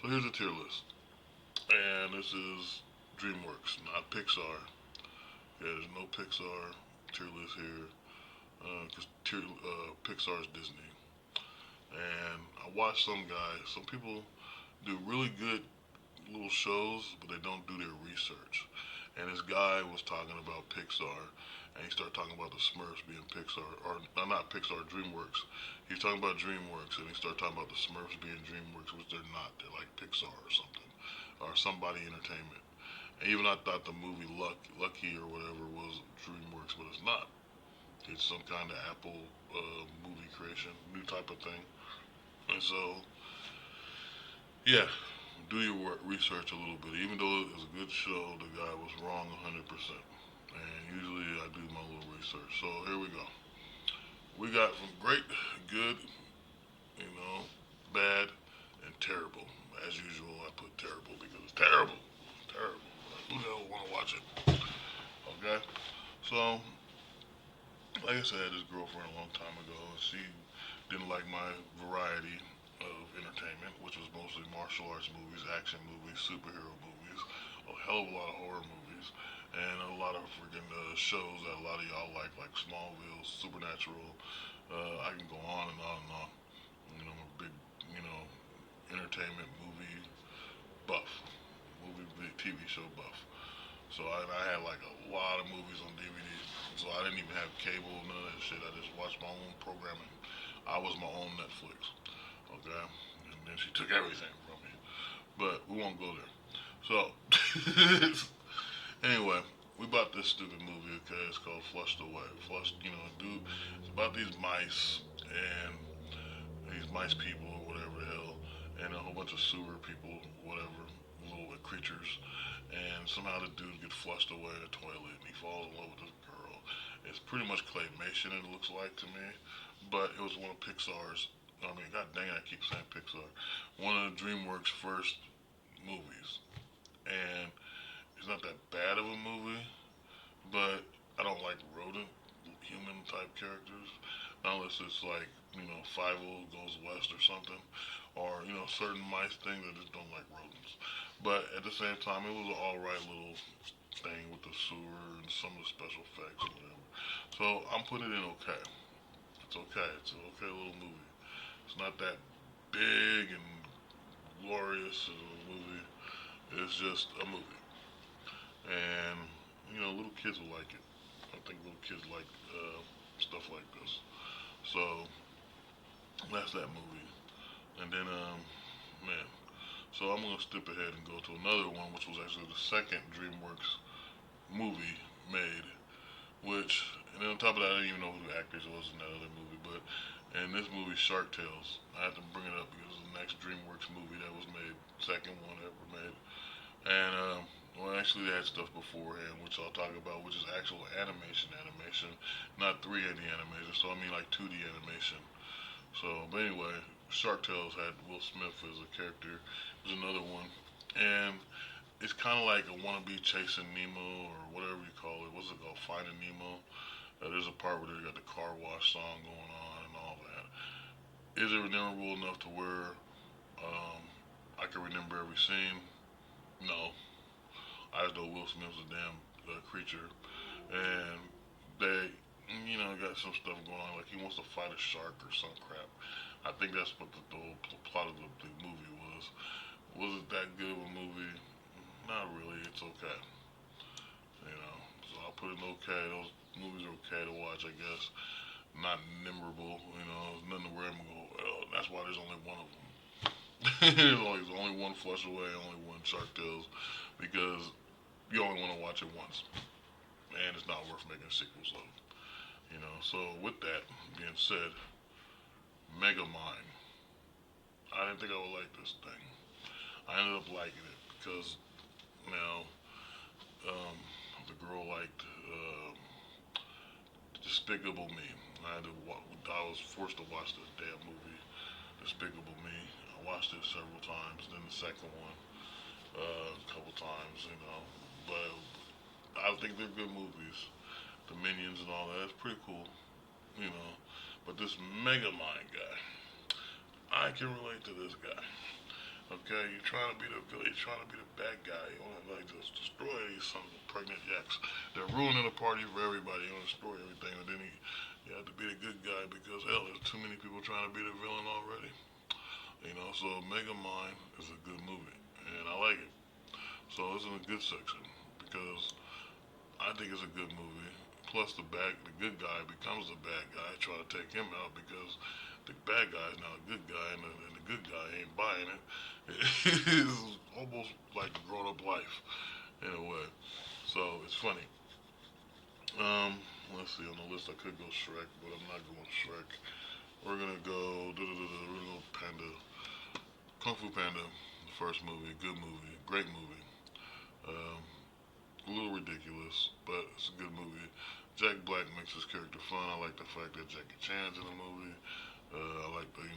So here's a tier list, and this is DreamWorks, not Pixar. Yeah, there's no Pixar tier list here because Pixar's Disney. And I watched some guys. Some people do really good little shows, but they don't do their research. And this guy was talking about Pixar, and he started talking about the Smurfs being Pixar, or not Pixar, DreamWorks. He was talking about DreamWorks, and he started talking about the Smurfs being DreamWorks, which they're not. They're like Pixar or something, or Somebody Entertainment. And even I thought the movie Lucky or whatever was DreamWorks, but it's not. It's some kind of Apple movie creation, new type of thing. And so, yeah, do your work, research a little bit. Even though it was a good show, the guy was wrong 100%. And usually I do my little research. So here we go. We got from great, good, bad, and terrible. As usual, I put terrible because it's terrible. It's terrible. Like, who the hell want to watch it? Okay? So, like I said, I had this girlfriend a long time ago, and she didn't like my variety of entertainment, which was mostly martial arts movies, action movies, superhero movies, a hell of a lot of horror movies, and a lot of freaking shows that a lot of y'all like Smallville, Supernatural. I can go on and on and on. I'm a big, you know, entertainment movie buff, TV show buff. So I had like a lot of movies on DVD. So I didn't even have cable, none of that shit. I just watched my own programming. I was my own Netflix. Okay? And then she took everything from me. But we won't go there. So, anyway, we bought this stupid movie, okay? It's called Flushed Away. Flushed, dude, it's about these mice and these mice people or whatever the hell, and a whole bunch of sewer people, whatever, little creatures. And somehow the dude gets flushed away in the toilet and he falls in love with this girl. It's pretty much claymation, it looks like to me, but it was one of Pixar's. I mean, god dang it, I keep saying Pixar. One of the DreamWorks first movies, and it's not that bad of a movie, but I don't like rodent, human type characters, unless it's like Five O goes west or something, or certain mice things that just don't like rodents. But at the same time, it was an all right little thing with the sewer and some of the special effects or whatever. So I'm putting it in okay. It's okay. It's an okay little movie. It's not that big and glorious as a movie. It's just a movie, and little kids will like it. I think little kids like stuff like this. So that's that movie. And then man, so I'm gonna skip ahead and go to another one, which was actually the second DreamWorks movie made. Which, and then on top of that, I didn't even know who the actors was in that other movie. But in this movie, Shark Tales, I had to bring it up because it's the next DreamWorks movie that was made, second one ever made. And well, actually, they had stuff beforehand, which I'll talk about, which is actual animation, not 3D animation. So I mean like 2D animation. So, but anyway, Shark Tales had Will Smith as a character. There's another one, and it's kind of like a wannabe Chasing Nemo or whatever you call it. What's it called? Finding Nemo. There's a part where they got the car wash song going on and all that. Is it memorable enough to where um, I can remember every scene? No. I just know Will Smith's a damn creature, and they, got some stuff going on. Like he wants to fight a shark or some crap. I think that's what the whole plot of the movie was. Was it that good of a movie? Not really. It's okay. So I'll put it in okay. Those movies are okay to watch, I guess. Not memorable. Nothing to where I'm gonna go. Well, that's why there's only one of them. there's only one Flush Away, only one Shark Tales, because you only want to watch it once, and it's not worth making sequels of. So with that being said, Megamind. I didn't think I would like this thing. I ended up liking it because now um, the girl liked Despicable Me. I was forced to watch this damn movie, Despicable Me. I watched it several times. Then the second one, a couple times, But I think they're good movies. The Minions and all that. It's pretty cool, you know. But this Megamind guy, I can relate to this guy. Okay, Okay, you're trying to be the villain, you're trying to be the bad guy. You want to like just destroy these sons of pregnant yaks. They're ruining the party for everybody. You want to destroy everything, and then you have to be the good guy because hell, there's too many people trying to be the villain already. You know, so Megamind is a good movie, and I like it. So it's in a good section because I think it's a good movie. Plus, the good guy becomes the bad guy, trying to take him out because the bad guy is now a good guy, and the good guy ain't buying it. It's almost like grown up life in a way. So it's funny. Um, let's see on the list. I could go Shrek, but I'm not going Shrek. We're gonna go. We're gonna go Panda. Kung Fu Panda, the first movie, good movie, great movie. Um, a little ridiculous, but it's a good movie. Jack Black makes his character fun. I like the fact that Jackie Chan's in the movie. I like the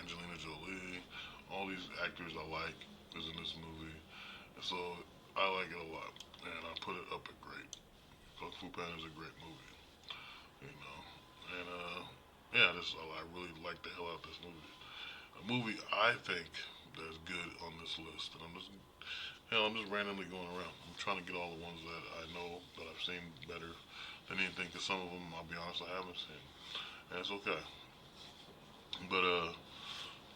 Angelina Jolie. All these actors I like is in this movie, and so I like it a lot. And I put it up at great. Kung Fu Panda is a great movie, you know. And yeah, I really like the hell out of this movie. A movie I think that's good on this list, and I'm just randomly going around. I'm trying to get all the ones that I know that I've seen better than anything, because some of them, I'll be honest, I haven't seen, and it's okay. But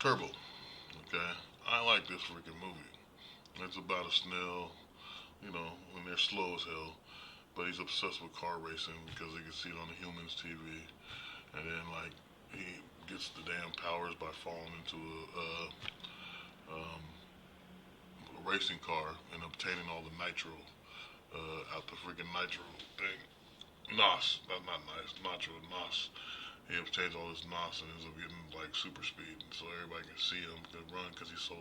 Turbo, okay, I like this freaking movie. It's about a snail, you know, when they're slow as hell, but he's obsessed with car racing because he can see it on the humans TV, and then like he gets the damn powers by falling into a racing car and obtaining all the nitro out the freaking nitro thing. NOS, that's not nice, nitro, NOS. He obtains all this NOS and ends up getting like super speed, and so everybody can see him, can run because he's so,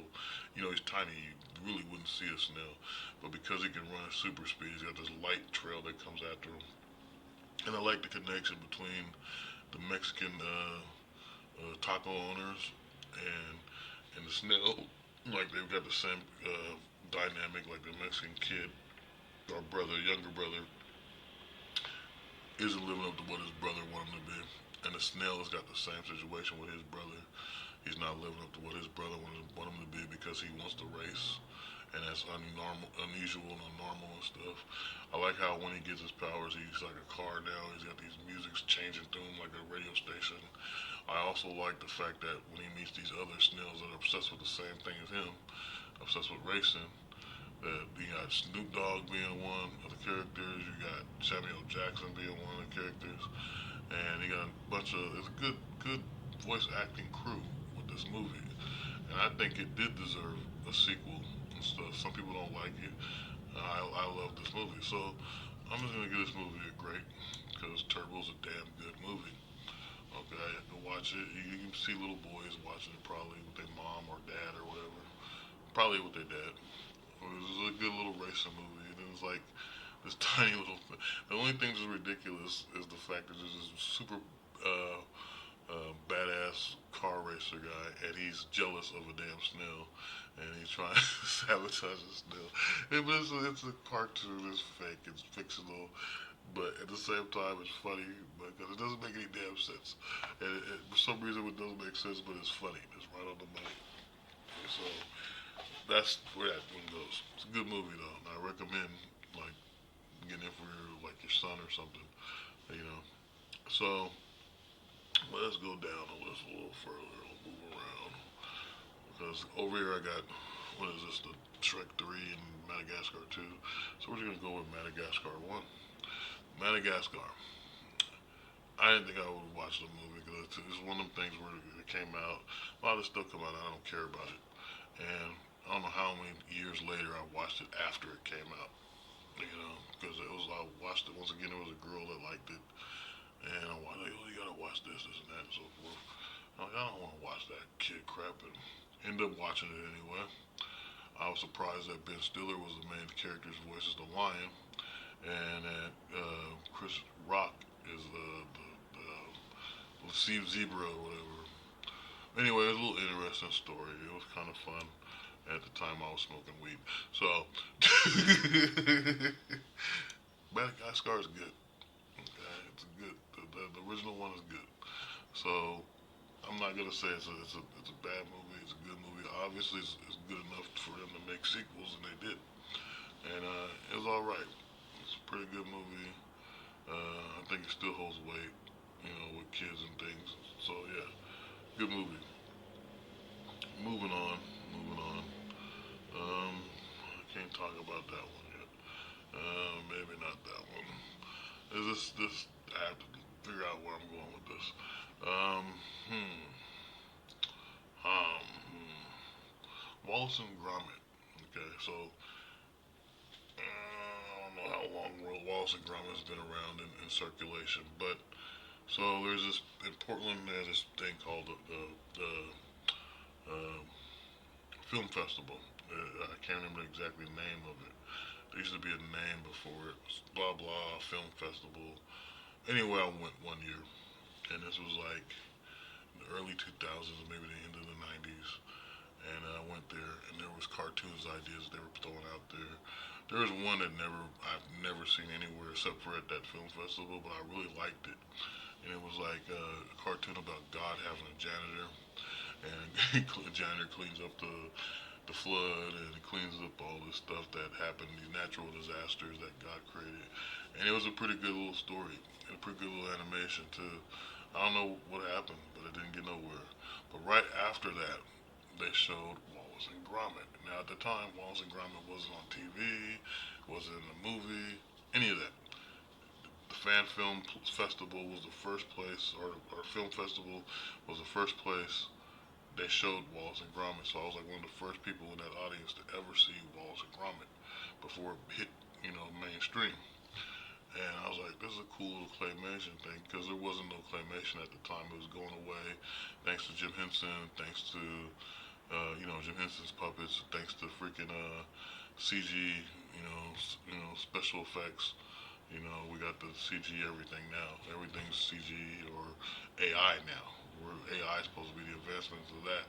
you know, he's tiny. You really wouldn't see a snail, but because he can run at super speed, he's got this light trail that comes after him. And I like the connection between the Mexican taco owners and the snail. Like they've got the same dynamic, like the Mexican kid, our brother, younger brother, isn't living up to what his brother wanted him to be. And the snail has got the same situation with his brother. He's not living up to what his brother wanted him to be because he wants to race. And that's unusual and unnormal and stuff. I like how when he gets his powers, he's like a car now. He's got these musics changing through him like a radio station. I also like the fact that when he meets these other snails that are obsessed with the same thing as him, obsessed with racing, that you got Snoop Dogg being one of the characters, you got Samuel Jackson being one of the characters, and you got a bunch of it's a good voice acting crew with this movie, and I think it did deserve a sequel and stuff. Some people don't like it. I love this movie, so I'm just gonna give this movie a great because Turbo's a damn good movie. Okay, go watch it. You can see little boys watching it probably with their mom or dad or whatever. Probably with their dad. It was a good little racing movie, and it was like this tiny little. The only thing that's ridiculous is the fact that there's this super badass car racer guy, and he's jealous of a damn snail, and he's trying to sabotage the snail. It's a cartoon, it's fake, it's fictional, but at the same time, it's funny because it doesn't make any damn sense. And for some reason, it doesn't make sense, but it's funny. It's right on the money. So that's where that one goes. It's a good movie though, and I recommend like getting it for your son or something. You know. So let's go down the list a little further. I'll move around because over here I got what is this? The Shrek 3 and Madagascar 2. So we're just gonna go with Madagascar 1. Madagascar. I didn't think I would watch the movie because it's one of them things where it came out. A lot of this stuff come out, and I don't care about it. And I don't know how many years later I watched it after it came out. You know, because I watched it once again. There was a girl that liked it, and I was like, oh, you gotta watch this and that, and so forth. I'm like, I don't want to watch that kid crap, and ended up watching it anyway. I was surprised that Ben Stiller was the main character's voice as the lion, and that Chris Rock is the sea zebra or whatever. Anyway, it was a little interesting story. It was kind of fun. At the time, I was smoking weed. So, Madagascar is good. Okay, it's good. The original one is good. So, I'm not gonna say it's a bad movie. It's a good movie. Obviously, it's good enough for them to make sequels, and they did. And it was all right. It's a pretty good movie. I think it still holds weight, with kids and things. So yeah, good movie. Moving on, moving on. I can't talk about that one yet. Maybe not that one. Is this? I have to figure out where I'm going with this. Um, hmm. Wallace and Gromit. Okay, so I don't know how long Wallace and Gromit has been around in circulation, but so there's this in Portland. There's this thing called the uh, film festival. I can't remember exactly the name of it. There used to be a name before it. Blah blah film festival. Anyway, I went one year, and this was like the early 2000s, maybe the end of the 90s. And I went there, and there was cartoons ideas they were throwing out there. There was one that I've never seen anywhere except for at that film festival, but I really liked it. And it was like a cartoon about God having a janitor, and the janitor cleans up the flood and cleans up all this stuff that happened, these natural disasters that God created. And it was a pretty good little story, and a pretty good little animation too. I don't know what happened, but it didn't get nowhere. But right after that, they showed Wallace and Gromit. Now at the time, Wallace and Gromit wasn't on TV, wasn't in a movie, any of that. The Fan Film Festival was the first place, or film festival was the first place they showed Wallace and Gromit. So I was like one of the first people in that audience to ever see Wallace and Gromit before it hit, mainstream. And I was like, this is a cool little claymation thing because there wasn't no claymation at the time. It was going away, thanks to Jim Henson, thanks to Jim Henson's puppets, thanks to freaking CG, special effects. We got the CG everything now. Everything's CG or AI now. Where AI is supposed to be the advancements of that,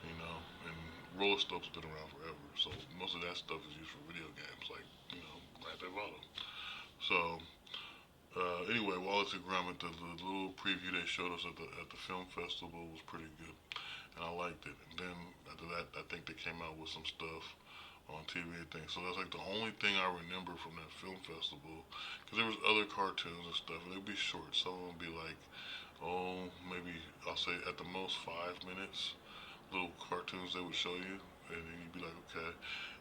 and roller scope's been around forever. So most of that stuff is used for video games, like Grand Theft Auto. So anyway, Wallace and Gromit, the little preview they showed us at the film festival was pretty good, and I liked it. And then after that, I think they came out with some stuff on TV and things. So that's like the only thing I remember from that film festival, because there was other cartoons and stuff, and they'd be short. Some of them would be like, oh, maybe I'll say at the most 5 minutes, little cartoons they would show you, and then you'd be like, okay.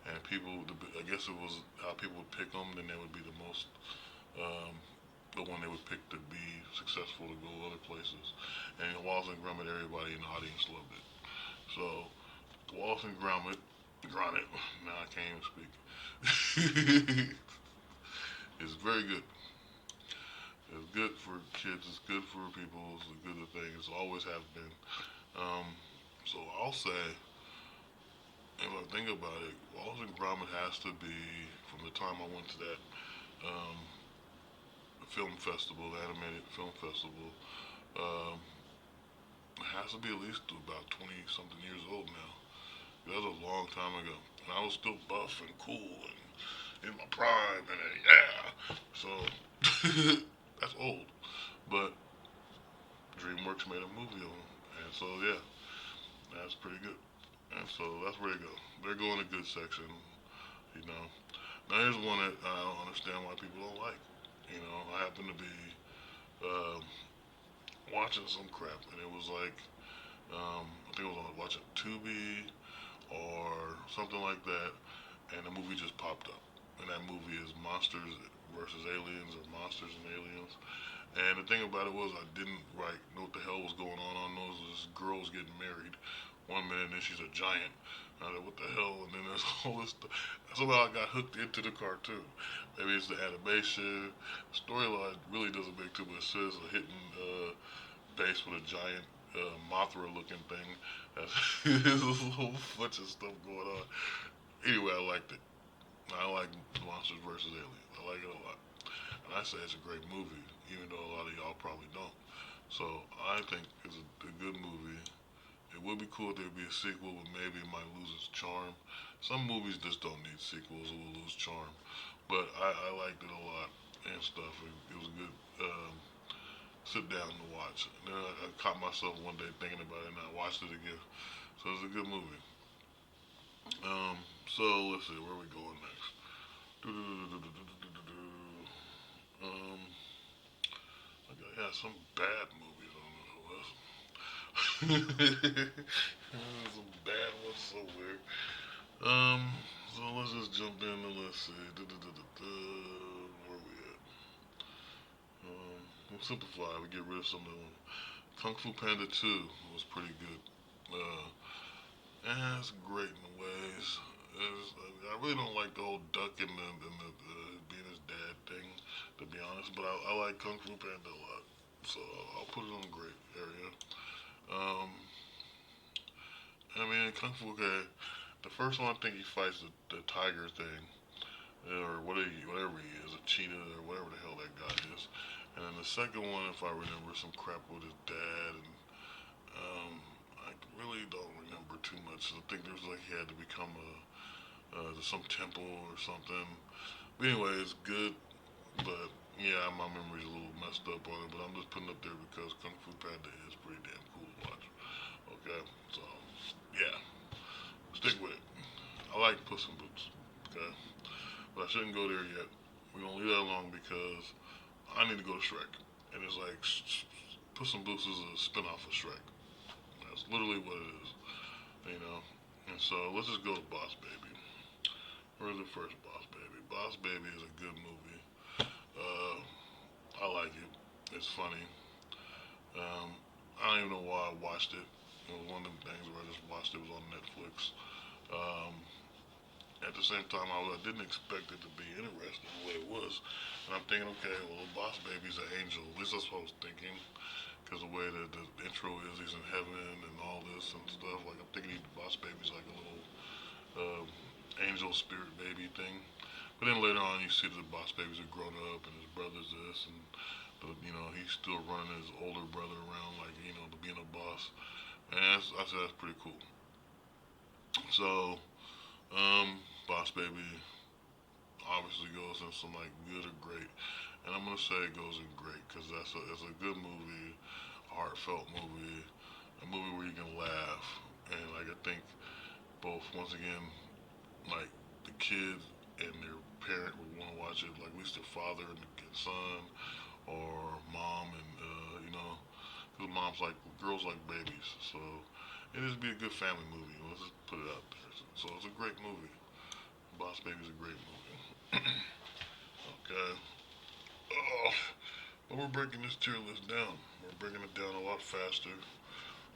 And people, I guess it was how people would pick them, then they would be the most, um, the one they would pick to be successful to go other places. And Wallace and Gromit, everybody in the audience loved it. So Wallace and Gromit, now I can't even speak. It's very good. It's good for kids. It's good for people. It's a good thing. It's always have been. Um, so I'll say, if I think about it, Wallace and Gromit has to be from the time I went to that um, film festival, the animated film festival. Um, it has to be at least about 20 something years old now. That was a long time ago, and I was still buff and cool and in my prime, and yeah. So that's old, but DreamWorks made a movie on it, and so yeah, that's pretty good. And so that's where they go. They're going a good section, you know. Now here's one that I don't understand why people don't like. I happen to be um, watching some crap, and it was like I think I was on watching Tubi or something like that, and the movie just popped up. And that movie is Monsters versus Aliens or Monsters and Aliens. And the thing about it was I didn't know what the hell was going on. I know this girl's getting married one minute and then she's a giant. I said, what the hell? And then there's all this stuff. Somehow I got hooked into the cartoon. Maybe it's the animation. The storyline really doesn't make too much sense. A hitting base with a giant Mothra looking thing. There's a whole bunch of stuff going on. Anyway, I liked it. I like Monsters vs. Aliens. I like it a lot. And I say it's a great movie, even though a lot of y'all probably don't. So I think it's a good movie. It would be cool if there'd be a sequel, but maybe it might lose its charm. Some movies just don't need sequels; it will lose charm. But I liked it a lot and stuff. It was a good sit down to watch. And then I caught myself one day thinking about it, and I watched it again. So it's a good movie. So let's see, where are we going next? Um, yeah, some bad movies on the list. Some bad ones somewhere. Um, so let's just jump in and let's see. Where we at? We'll simplify. We get rid of some of them. Kung Fu Panda 2 was pretty good. It's great in ways. I really don't like the whole duck and the being his dad thing, to be honest. But I like Kung Fu Panda a lot, so I'll put it on the great area. Um, I mean, Kung Fu. Okay, the first one I think he fights the tiger thing, or whatever he is, a cheetah or whatever the hell that guy is. And then the second one, if I remember, some crap with his dad, and um, I really don't remember too much. I think there was like he had to become some temple or something. But anyway, it's good, but yeah, my memory's a little messed up on it. But I'm just putting it up there because Kung Fu Panda is pretty damn cool to watch. Okay, so yeah, stick with it. I like Puss in Boots. Okay, but I shouldn't go there yet. We're gonna leave that alone because I need to go to Shrek, and it's like Puss in Boots is a spinoff of Shrek. That's literally what it is, you know. And so let's just go to Boss Baby. Where's the first Boss Baby? Boss Baby is a good movie. Uh, I like it. It's funny. Um, I don't even know why I watched it. It was one of them things where I just watched it. It was on Netflix. Um, at the same time, I didn't expect it to be interesting the way it was. And I'm thinking, okay, well, the Boss Baby's an angel. At least that's what I was thinking. Because the way that the intro is, he's in heaven and all this and stuff. Like, I'm thinking the Boss Baby's like a little uh, angel spirit baby thing. But then later on, you see that the Boss Babies are grown up and his brother's this, and he's still running his older brother around like to being a boss. And I said that's pretty cool. So, Boss Baby obviously goes in some like good or great, and I'm gonna say it goes in great because it's a good movie, heartfelt movie, a movie where you can laugh, and like I think both once again like the kids and their parent would want to watch it, like at least their father and the son, or mom and because moms like girls like babies, so it just be a good family movie. Let's just put it out there. So it's a great movie. Boss Baby's a great movie. Okay. Oh, but we're breaking this tier list down. We're breaking it down a lot faster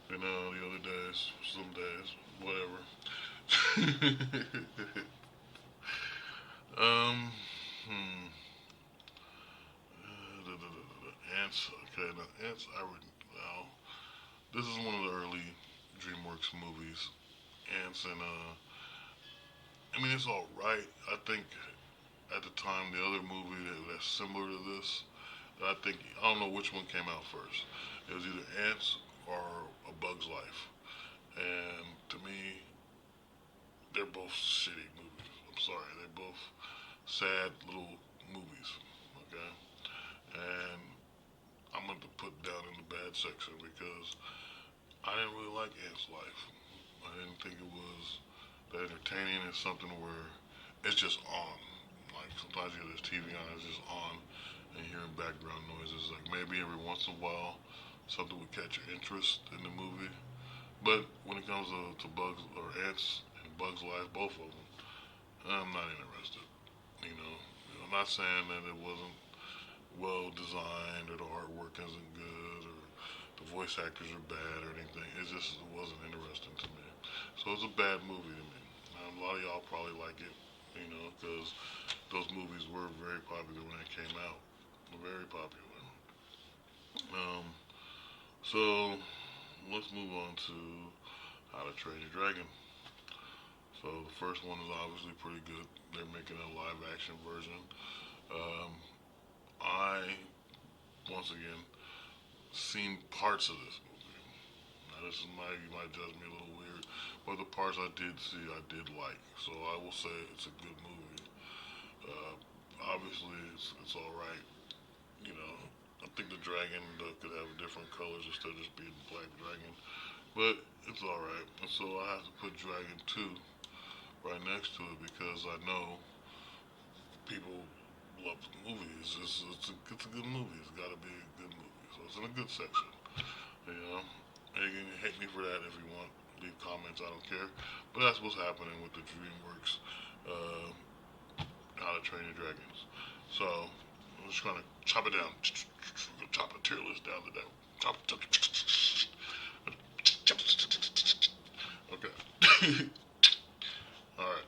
than the other days. Some days, whatever. um, hmm. Ants. Okay, now Ants. I would. Well, this is one of the early DreamWorks movies. Ants and I mean it's all right. I think at the time the other movie that's similar to this, I think I don't know which one came out first. It was either Ants or A Bug's Life, and to me, they're both shitty movies. I'm sorry, they're both sad little movies. Okay, and I'm going to put down in the bad section because I didn't really like Ants' Life. I didn't think it was that entertaining. It's something where it's just on. Like sometimes you have this TV on, it's just on, and you're hearing background noises. Like maybe every once in a while, something would catch your interest in the movie. But when it comes to Bugs or Ants and Bugs Life, both of them, I'm not interested. You know, I'm not saying that it wasn't well designed or the artwork isn't good or the voice actors are bad or anything. It wasn't interesting to me. So it's a bad movie to me. A lot of y'all probably like it, because those movies were very popular when they came out. Very popular. Um, so let's move on to How to Train Your Dragon. So the first one is obviously pretty good. They're making a live action version. Um, I once again seen parts of this movie. Now this is you might judge me a little weird, but the parts I did see I did like. So I will say it's a good movie. Uh, Obviously it's all right. You know, I think the dragon could have different colors instead of just being black dragon, but it's all right. And so I have to put Dragon 2 right next to it because I know people love the movie. It's a good movie. It's got to be a good movie. So it's in a good section. You know, and you can hate me for that if you want. Leave comments. I don't care. But that's what's happening with the DreamWorks. Uh, How to Train Your Dragons. So I'm just trying to chop it down. Chop a tier list down to that. Chop. Okay. All right.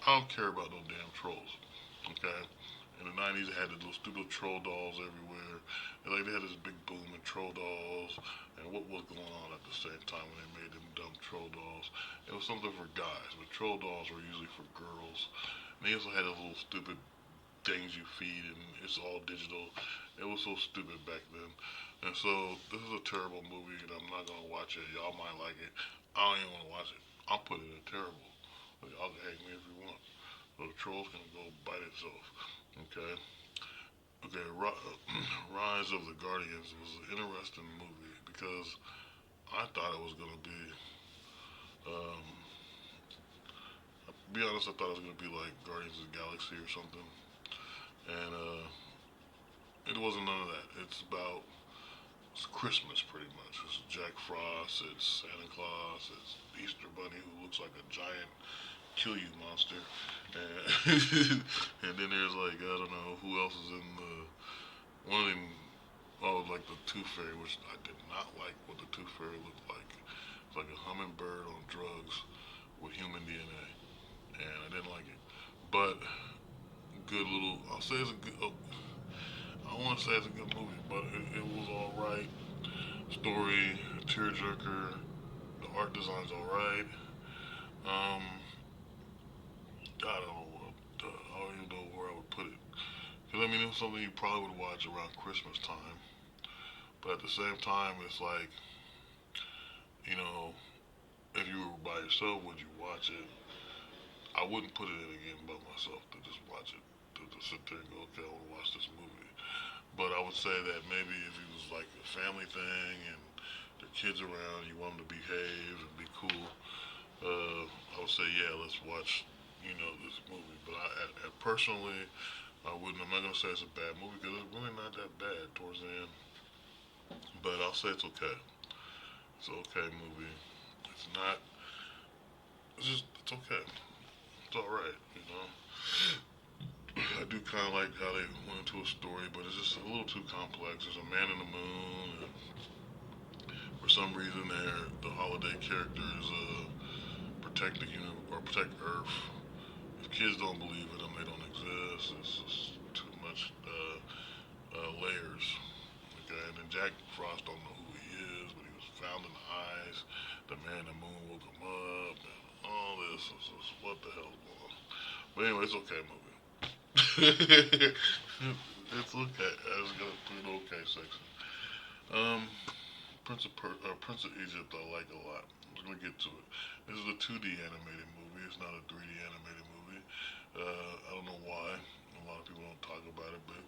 I don't care about no damn trolls. Okay. In the '90s, they had the little stupid troll dolls everywhere. And like they had this big boom in troll dolls. And what was going on at the same time when they made them dumb troll dolls? It was something for guys, but troll dolls were usually for girls. And they also had those little stupid things you feed, and it's all digital. It was so stupid back then. And so this is a terrible movie, and I'm not gonna watch it. Y'all might like it. I don't even want to watch it. I'll put it in terrible. Y'all can hate me if you want. So the troll's gonna go bite itself. Okay. Okay. Rise of the Guardians was an interesting movie because I thought it was gonna be. Um, to be honest, I thought it was gonna be like Guardians of the Galaxy or something, and it wasn't none of that. It's Christmas pretty much. It's Jack Frost. It's Santa Claus. It's Easter Bunny who looks like a giant kill you monster, and, and then there's like I don't know who else is in the one of them. Oh, like the Tooth Fairy, which I did not like what the Tooth Fairy looked like. It's like a hummingbird on drugs with human DNA, and I didn't like it. But good little. I'll say it's a good. Oh, I don't want to say it's a good movie, but it was all right. Story, tearjerker. The art design's all right. Um, I don't know. I don't even know where I would put it. Because I mean, it was something you probably would watch around Christmas time. But at the same time, it's like, you know, if you were by yourself, would you watch it? I wouldn't put it in again by myself to just watch it. To sit there and go, okay, I want to watch this movie. But I would say that maybe if it was like a family thing and the kids around, you want them to behave and be cool, I would say, yeah, let's watch, this movie. But personally, I wouldn't. I'm not gonna say it's a bad movie because it's really not that bad towards the end. But I'll say it's okay. It's an okay movie. It's not. It's okay. It's all right. I do kind of like how they went into a story, but it's just a little too complex. There's a man in the moon, and for some reason, the holiday characters protect the or protect Earth. If kids don't believe in them, they don't exist. It's just too much layers. Okay, and then Jack Frost don't know who he is, but he was found in the ice. The man in the moon woke him up, and all this. What the hell's going on? But anyway, it's okay movie. It's okay. It's got a pretty okay section. Um, Prince of Egypt, I like a lot. I'm gonna get to it. This is a 2D animated movie. It's not a 3D animated movie. I don't know why. A lot of people don't talk about it, but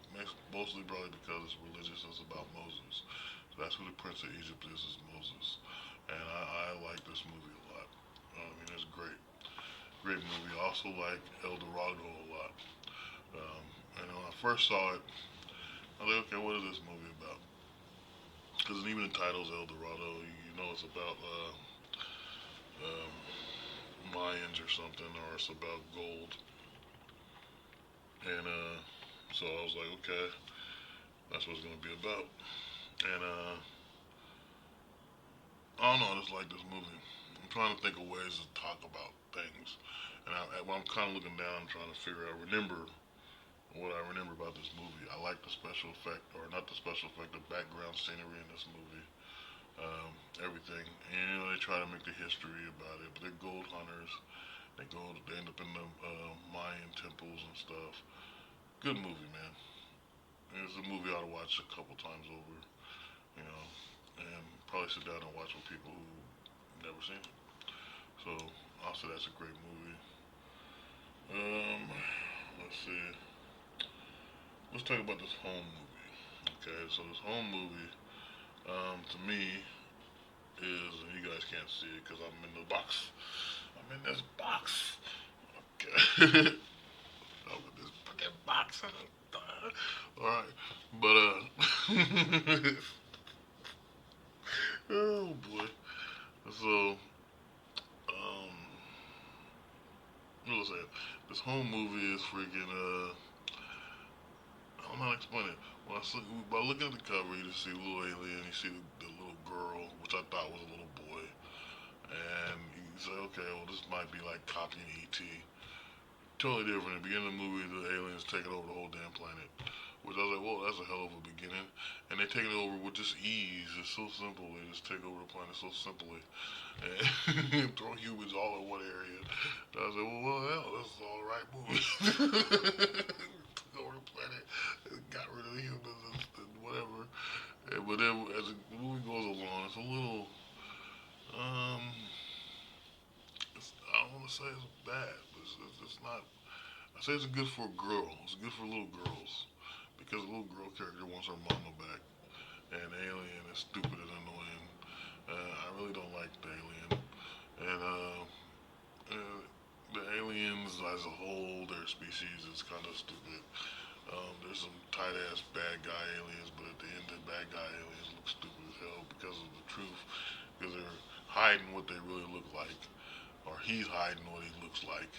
mostly probably because it's religious. It's about Moses. So that's who the Prince of Egypt is Moses. And I like this movie a lot. I mean, it's great. Great movie. I also like El Dorado a lot. Um, and when I first saw it, I was like, okay, what is this movie about? Because even the title's El Dorado. You know it's about um, Mayans or something, or it's about gold. And so I was like, okay, that's what it's going to be about. And I don't know, I just like this movie. I'm trying to think of ways to talk about things. And I'm kind of looking down, trying to figure out, remember what I remember about this movie. I like the special effect, or not the special effect, the background scenery in this movie. Everything. And they try to make the history about it, but they're gold hunters. They end up in the Mayan temples and stuff. Good movie, man. It's a movie I ought to watch a couple times over, you know, and probably sit down and watch with people who never seen it. So I'll say that's a great movie. Um, let's see. Let's talk about this home movie. Okay, so this home movie, to me, is, and you guys can't see it because I'm in the box. I'm in this box. Okay. I'm in this fucking box. Alright. But, oh boy. So, um, what was that? This whole movie is freaking, I don't know how to explain it. By looking at the cover, you just see a little alien, you see the little girl, which I thought was a little boy, and you say, okay, well, this might be like copying E.T. Totally different. At the beginning of the movie, the aliens taking over the whole damn planet. Which I was like, well, that's a hell of a beginning. And they take it over with just ease. It's so simple. They just take over the planet so simply. And throw humans all in one area. And I was like, well, hell, this is all the right movie. Took over the planet, and got rid of the humans and whatever. But then as the movie goes along, it's a little, um, I don't want to say it's bad, but it's not. I say it's good for a girl. It's good for little girls because the little girl character wants her mama back, and the alien is stupid and annoying. I really don't like the alien, and the aliens as a whole, their species is kind of stupid. There's some tight ass bad guy aliens, but at the end, the bad guy aliens look stupid as hell because of the truth, because they're hiding what they really look like, or he's hiding what he looks like,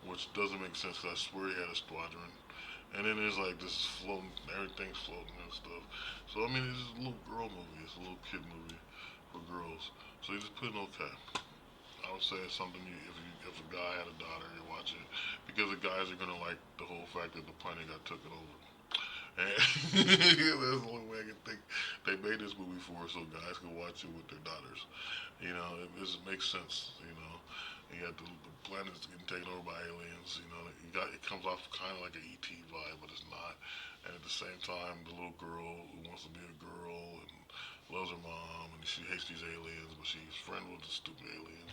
which doesn't make sense because I swear he had a squadron. And then there's like this floating, everything's floating and stuff. So I mean, it's just a little girl movie. It's a little kid movie for girls. So you just put in okay. I would say it's something if a guy had a daughter, you watch it because the guys are gonna like the whole fact that the planet got taken over. And that's the only way I can think they made this movie for, so guys can watch it with their daughters. You know, it makes sense. You know, you got the planet's getting taken over by aliens. You know, it comes off kind of like an ET vibe, but it's not. And at the same time, the little girl who wants to be a girl and loves her mom, and she hates these aliens, but she's friends with the stupid alien.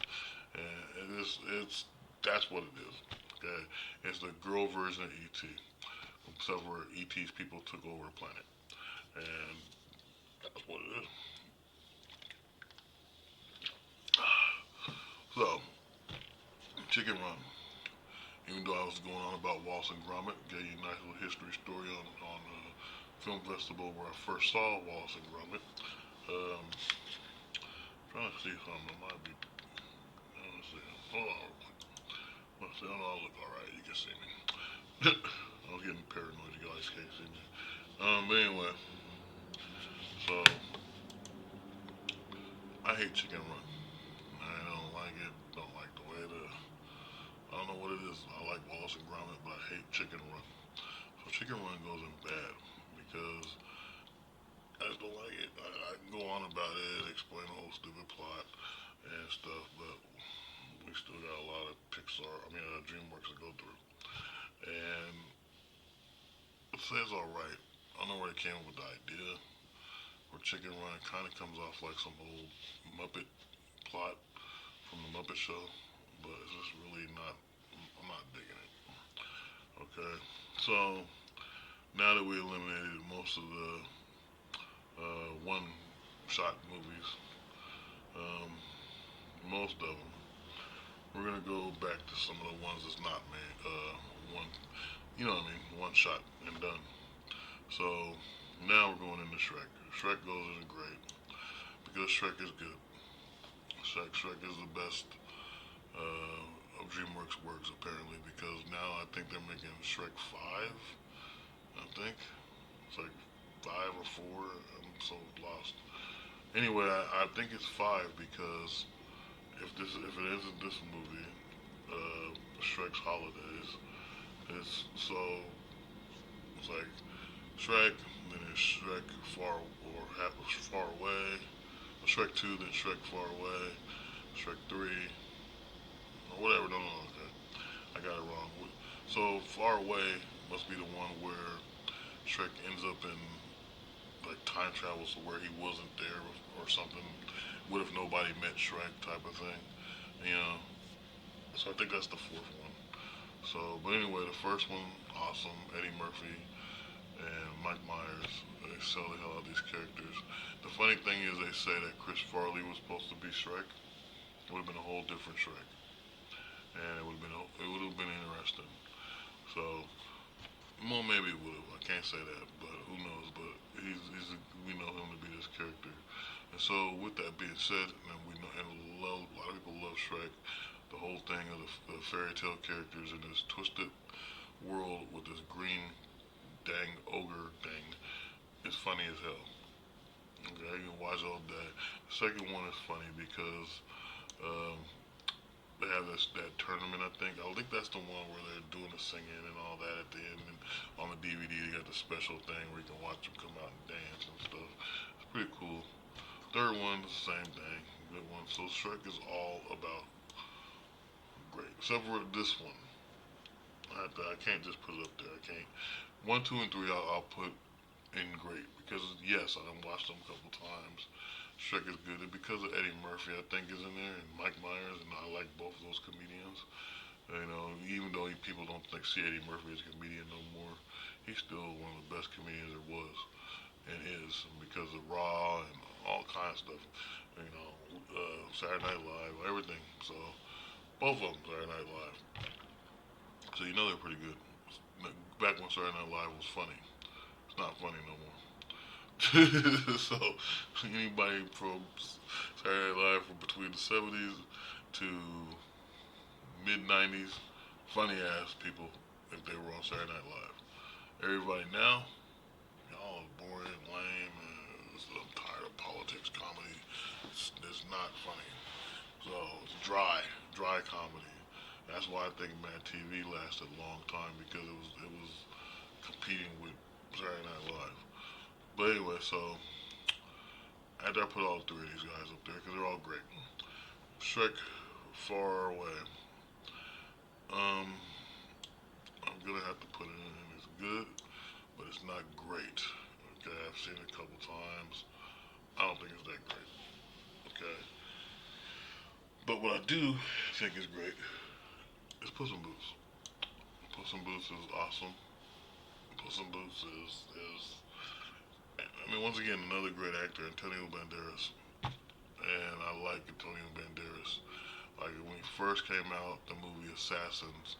And it's that's what it is. Okay, it's the girl version of ET, except where ET's people took over the planet, and that's what it is. So, Chicken Run. Even though I was going on about Wallace and Gromit, gave you a nice little history story on film festival where I first saw Wallace and Gromit. Um, trying to see something. It might be. Let's see. Hold on. Let's see. I know I look all right. You can see me. I was getting paranoid. You guys can't see me. But anyway, so I hate Chicken Run. I don't like it. Don't like the way the. I don't know what it is. I like Wallace and Gromit, but I hate Chicken Run. So Chicken Run goes in bad because I just don't like it. I can go on about it, explain the whole stupid plot and stuff, but we still got a lot of Dreamworks to go through. And let's say it's alright. I don't know where it came up with the idea. Where Chicken Run kind of comes off like some old Muppet plot from the Muppet Show, but it's just really not. I'm not digging it. Okay, so now that we eliminated most of the one-shot movies, um, most of them, we're gonna go back to some of the ones that's not made. One, you know what I mean, one shot and done. So now we're going into Shrek. Shrek goes into great because Shrek is good. Shrek is the best of DreamWorks works apparently because now I think they're making Shrek 5. I think it's like 5 or 4. I'm so lost. Anyway, I think it's 5 because if it isn't this movie, Shrek's Holidays, it's like Shrek, then it's Shrek Far Away, Shrek 2, then Shrek Far Away, Shrek 3, or whatever. No, okay, I got it wrong. So Far Away must be the one where Shrek ends up in like time travels to where he wasn't there or something. What if nobody met Shrek type of thing, you know? So I think that's the fourth one. So, but anyway, the first one, awesome. Eddie Murphy, and Mike Myers. They sell the hell out of these characters. The funny thing is, they say that Chris Farley was supposed to be Shrek. It would have been a whole different Shrek, and it would have been interesting. So, well, maybe it would have. I can't say that, but who knows? But we know him to be this character. And so, with that being said, and we know, and a lot of people love Shrek. The whole thing of the fairy tale characters in this twisted world with this green dang ogre thing is funny as hell. Okay, you can watch all day. The second one is funny because um, they have that tournament. I think that's the one where they're doing the singing and all that at the end. And on the DVD, they got the special thing where you can watch them come out and dance and stuff. It's pretty cool. Third one, the same thing. Good one. So Shrek is all about great, except for this one. I can't just put it up there. I can't. One, two, and three, I'll put in great because yes, I done watched them a couple times. Shrek is good, and because of Eddie Murphy, I think is in there, and Mike Myers, and I like both of those comedians. You know, even though people don't think see Eddie Murphy as a comedian no more, he's still one of the best comedians there was and is because of Raw and all kinds of stuff. You know, Saturday Night Live, everything. So both of them Saturday Night Live. So you know they're pretty good. Back when Saturday Night Live was funny, it's not funny no more. So anybody from Saturday Night Live from between the '70s to mid '90s, funny ass people if they were on Saturday Night Live. Everybody now, y'all are boring, lame, and I'm tired of politics comedy. It's not funny. So it's dry comedy. That's why I think Mad TV lasted a long time because it was competing with Saturday Night Live. But anyway, so after I put all three of these guys up there because they're all great. Shrek, Far Away. Um, I'm gonna have to put it in. It's good, but it's not great. Okay, I've seen it a couple times. I don't think it's that great. Okay, but what I do think is great is Puss in Boots. Puss in Boots is awesome. Puss in Boots is I mean, once again, another great actor, Antonio Banderas, and I like Antonio Banderas. Like when he first came out, the movie Assassins,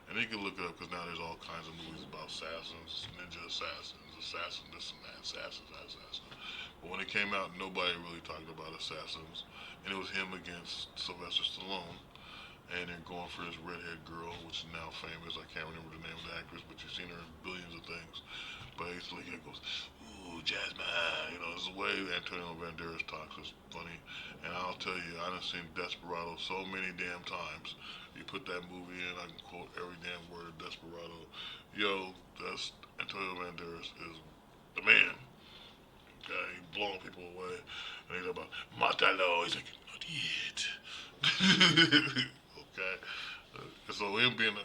and you can look it up because now there's all kinds of movies about assassins, ninja assassins, assassin this and that, assassin. But when it came out, nobody really talked about assassins, and it was him against Sylvester Stallone, and they're going for this redhead girl, which is now famous. I can't remember the name of the actress, but you've seen her in billions of things. But basically, it goes, "Ooh, Jasmine," you know, it's the way Antonio Banderas talks is funny. And I'll tell you, I done seen Desperado so many damn times. You put that movie in, I can quote every damn word of Desperado. Yo, that's Antonio Banderas is the man. Okay, he blowing people away. And he's about Matalo. He's like, not yet. Okay. So him being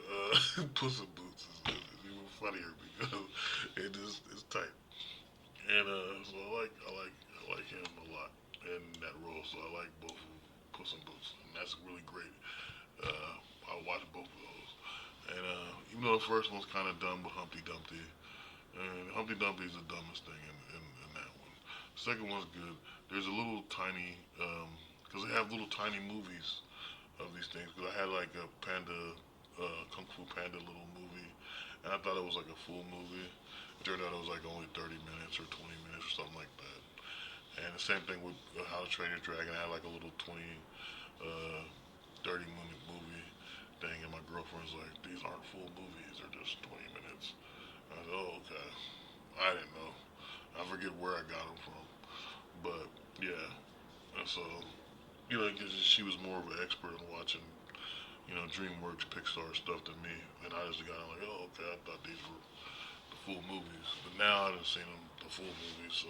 Puss in Boots is even funnier because it's tight. And so I like him a lot in that role. So I like both of Puss in Boots, and that's really great. I watch both of those. And even though the first one's kind of dumb with Humpty Dumpty, and Humpty Dumpty is the dumbest thing in that one. The second one's good. There's a little tiny, because they have little tiny movies of these things. Because I had like a Panda, Kung Fu Panda little movie, and I thought it was like a full movie. It turned out it was like only 30 minutes or 20 minutes or something like that. And the same thing with How to Train Your Dragon. I had like a little 20, 30-minute movie thing, and my girlfriend's like, "These aren't full movies; they're just 20 minutes." I said, "Oh, okay." I didn't know. I forget where I got them from, but yeah. And so, you know, 'cause she was more of an expert in watching, DreamWorks, Pixar stuff than me, and I just got like, "Oh, okay." I thought these were the full movies, but now I've seen them the full movies. So,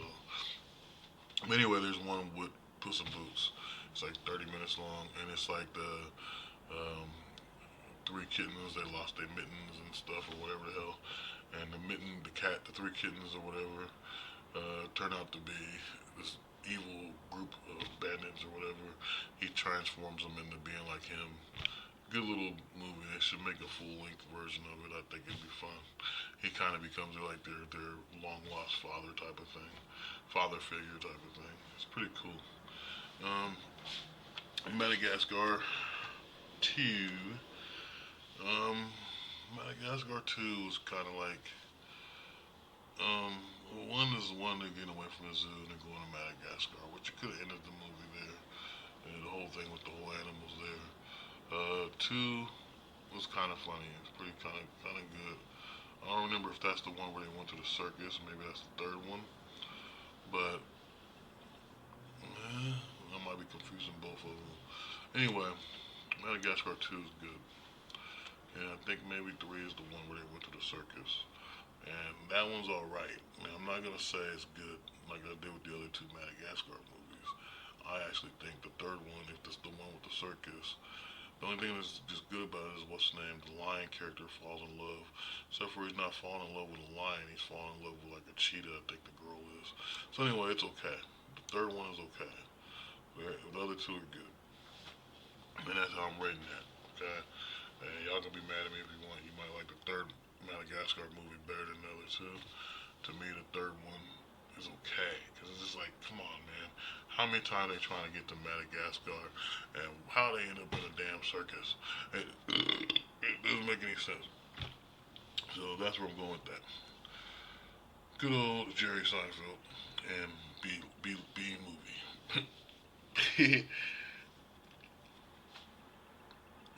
but anyway, there's one with Puss in Boots. It's like 30 minutes long, and it's like the um, three kittens. They lost their mittens and stuff, or whatever the hell. And the cat, the three kittens or whatever, turned out to be this evil group of bandits or whatever. He transforms them into being like him. Good little movie. They should make a full length version of it. I think it'd be fun. he kind of becomes like their long lost father type of thing, father figure type of thing. It's pretty cool. Um, Madagascar 2. Um, Madagascar 2 was kind of like um, one is the one they're getting away from the zoo and they're going to Madagascar, which you could have ended the movie there. And the whole thing with the whole animals there. Two was kind of funny. It's pretty kind of good. I don't remember if that's the one where they went to the circus. Maybe that's the third one. But I might be confusing both of them. Anyway, Madagascar 2 is good. And I think maybe 3 is the one where they went to the circus. And that one's alright. I mean, I'm not going to say it's good like I did with the other two Madagascar movies. I actually think the third one, if it's the one with the circus, the only thing that's just good about it is what's the name? The lion character falls in love. Except for he's not falling in love with a lion, he's falling in love with like a cheetah, I think the girl is. So anyway, it's okay. The third one is okay. The other two are good. And that's how I'm rating that. Okay? And y'all can be mad at me if you want. You might like the third Madagascar movie better than the other two. To me, the third one is okay. Because it's just like, come on, man. How many times they trying to get to Madagascar and how they end up in a damn circus? It doesn't make any sense. So that's where I'm going with that. Good old Jerry Seinfeld and B movie.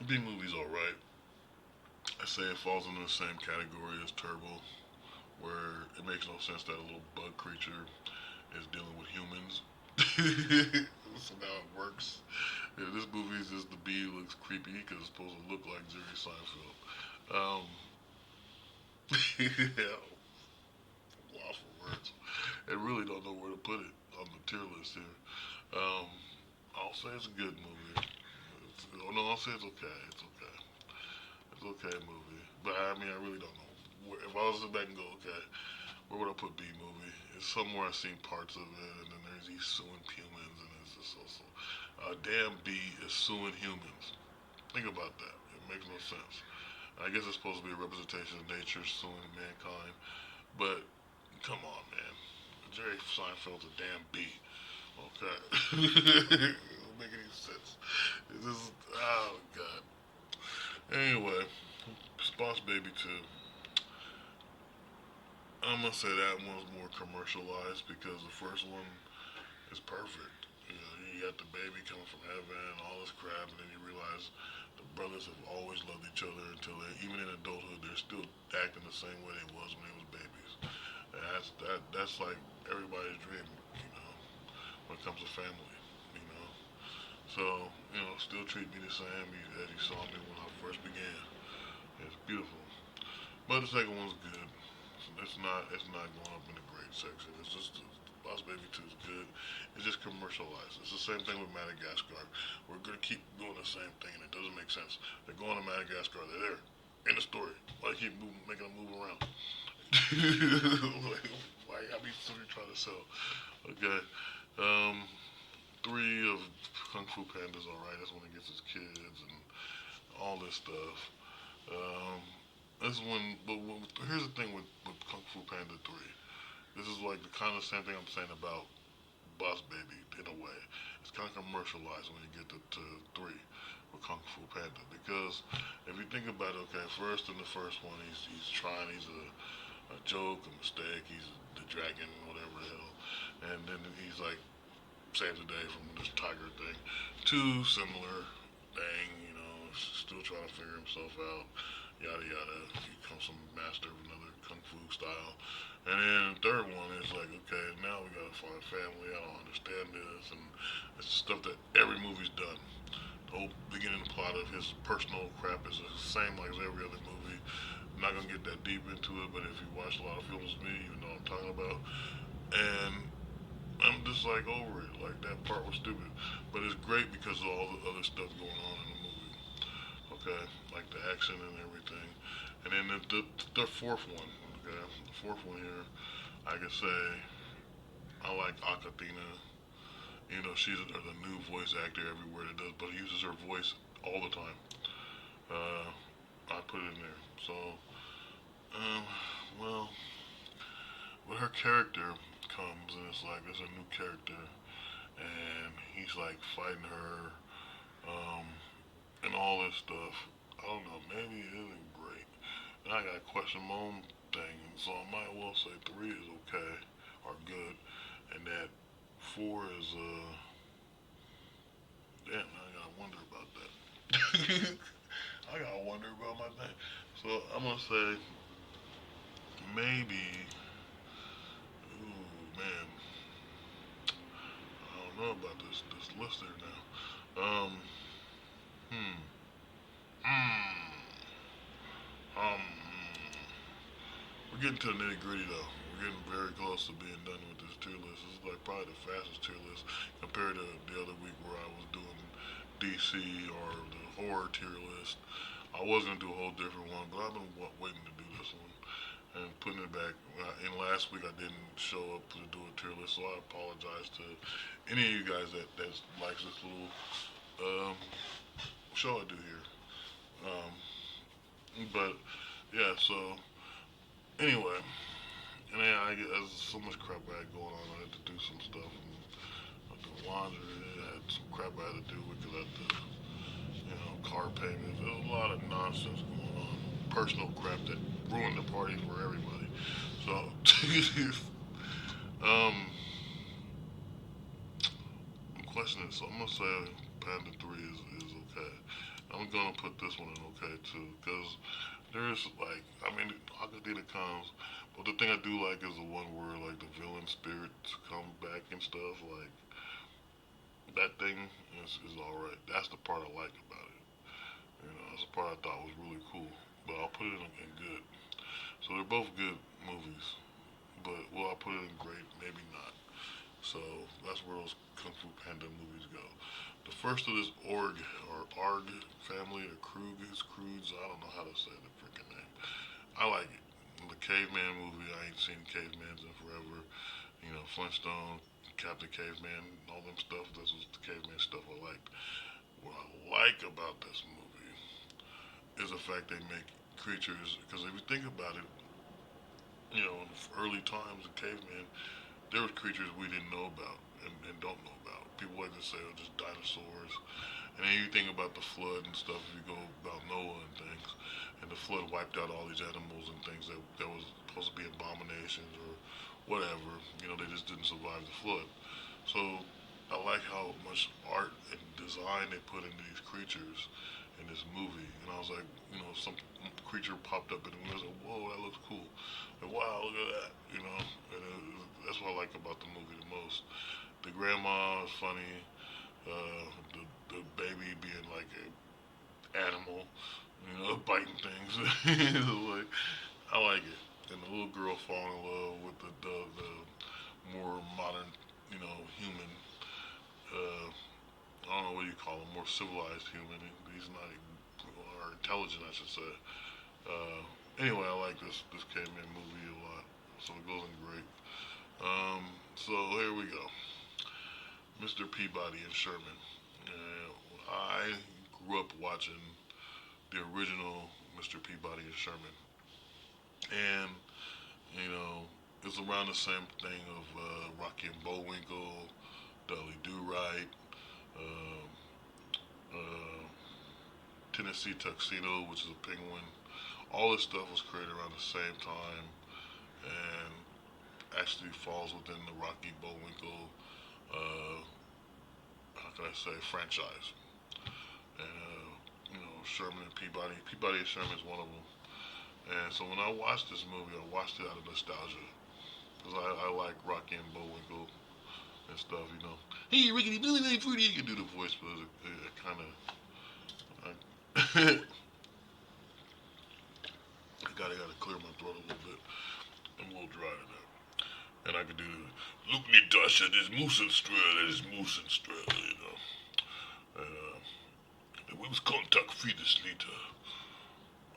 B movie's alright. I say it falls into the same category as Turbo, where it makes no sense that a little bug creature is dealing with humans. So now it works. Yeah, this movie is just the bee looks creepy because it's supposed to look like Jerry Seinfeld. Um, yeah, lost for words. I really don't know where to put it on the tier list here. Um, I'll say it's a good movie. Oh no, I'll say it's okay. It's okay. It's okay movie. But I mean, I really don't know. If I was to sit back and go, okay, where would I put B movie? It's somewhere I've seen parts of it, and then there's these suing humans, and it's just also damn bee is suing humans. Think about that. It makes no sense. I guess it's supposed to be a representation of nature suing mankind, but come on, man. Jerry Seinfeld's a damn bee. Okay, it doesn't make any sense. It's just oh god. Anyway, Boss Baby 2. I'm gonna say that one's more commercialized because the first one is perfect. You know, you got the baby coming from heaven and all this crap, and then you realize the brothers have always loved each other until they, even in adulthood, they're still acting the same way they was when they was babies. And that's like everybody's dream, you know, when it comes to family, you know. So, you know, still treat me the same as you saw me when I first began. It's beautiful. But the second one's good. It's not going up in the great section. It's just Boss Baby 2 is good. It's just commercialized. It's the same thing with Madagascar. We're gonna keep doing the same thing, and it doesn't make sense. They're going to Madagascar. They're there. In the story. Why keep making them move around? Like, why? How many stories trying to sell? Okay. Um, 3 of Kung Fu Panda's alright. That's when he gets his kids and all this stuff. Um, this one, but here's the thing with Kung Fu Panda 3. This is like the kind of same thing I'm saying about Boss Baby in a way. It's kind of commercialized when you get to 3 with Kung Fu Panda because if you think about it, okay, first in the first one he's trying, he's a joke, a mistake, he's the dragon, whatever the hell, and then he's like saves the day from this tiger thing. 2 similar thing, you know, still trying to figure himself out, yada yada. He becomes some master of another kung fu style. And then the third one is like, okay, now we gotta find family. I don't understand this, and it's stuff that every movie's done. The whole beginning plot of his personal crap is the same like as every other movie. I'm not gonna get that deep into it, but if you watch a lot of films with me, you know what I'm talking about. And I'm just like over it. Like that part was stupid, but it's great because of all the other stuff going on in the movie. Okay, like the action and everything. And then the fourth one. Okay, the fourth one here, I can say I like Akathina. You know, she's the new voice actor everywhere that does, but uses her voice all the time. I put it in there. So, um, well, with her character comes, and it's like there's a new character, and he's like fighting her, um, and all this stuff. I don't know, maybe it isn't great. And I got to question my own thing, and so I might well say three is okay or good, and that four is damn. I gotta wonder about that. I gotta wonder about my thing. So I'm gonna say maybe. Ooh man, I don't know about this list here now. Hmm. Hmm. Um. We're getting to the nitty gritty though. We're getting very close to being done with this tier list. This is like probably the fastest tier list compared to the other week where I was doing DC or the horror tier list. I was gonna do a whole different one, but I've been waiting to do this one and putting it back. In last week, I didn't show up to do a tier list, so I apologize to any of you guys that likes this little um, show I do here. But yeah, so anyway, and then there's so much crap I had going on. I had to do some stuff and I do laundry. I had some crap I had to do because I had to, car payments. There was a lot of nonsense going on, personal crap that ruined the party for everybody. So, um, I'm questioning. So I'm gonna say Panda Three is okay. I'm gonna put this one in okay too because there's like, I mean, Akadina comes, but the thing I do like is the one where like the villain spirits come back and stuff. Like that thing is all right. That's the part I like about it. That's the part I thought was really cool. But I'll put it in good. So they're both good movies. But will I put it in great? Maybe not. So that's where those Kung Fu Panda movies go. The first of this Arg family, or Krugs, I don't know how to say the freaking name. I like it. The Caveman movie, I ain't seen Cavemans in forever. Flintstone, Captain Caveman, all them stuff. This was the Caveman stuff I liked. What I like about this movie is the fact they make creatures, because if you think about it, in early times of cavemen, there were creatures we didn't know about and don't know about. People like to say, oh, just dinosaurs. And then you think about the flood and stuff, if you go about Noah and things, and the flood wiped out all these animals and things that was supposed to be abominations or whatever. They just didn't survive the flood. So I like how much art and design they put into these creatures in this movie. And I was like, some creature popped up in the window. I was like, whoa, that looks cool. Like, wow, look at that. That's what I like about the movie the most. The grandma is funny. The baby being like an animal, biting things. Like, I like it. And the little girl falling in love with the more modern, human. Uh, I don't know what you call him, more civilized human. He's not or intelligent, I should say. Uh, anyway, I like this caveman movie a lot, so it goes in great. So here we go, Mr. Peabody and Sherman. I grew up watching the original Mr. Peabody and Sherman, and it's around the same thing of Rocky and Bullwinkle, Dudley Do Right, uh, uh, Tennessee Tuxedo, which is a penguin. All this stuff was created around the same time and actually falls within the Rocky Bullwinkle, uh, how can I say, franchise. And, Sherman and Peabody. Peabody and Sherman is one of them. And so when I watched this movie, I watched it out of nostalgia. Because I like Rocky and Bullwinkle and stuff, Hey, Rickety, Billy, Fruity. You can do the voice, but it kind of. I, I gotta clear my throat a little bit. I'm a little dry tonight. And I could do Look me Dasha, there's moose and strel. And we was contact fetus later.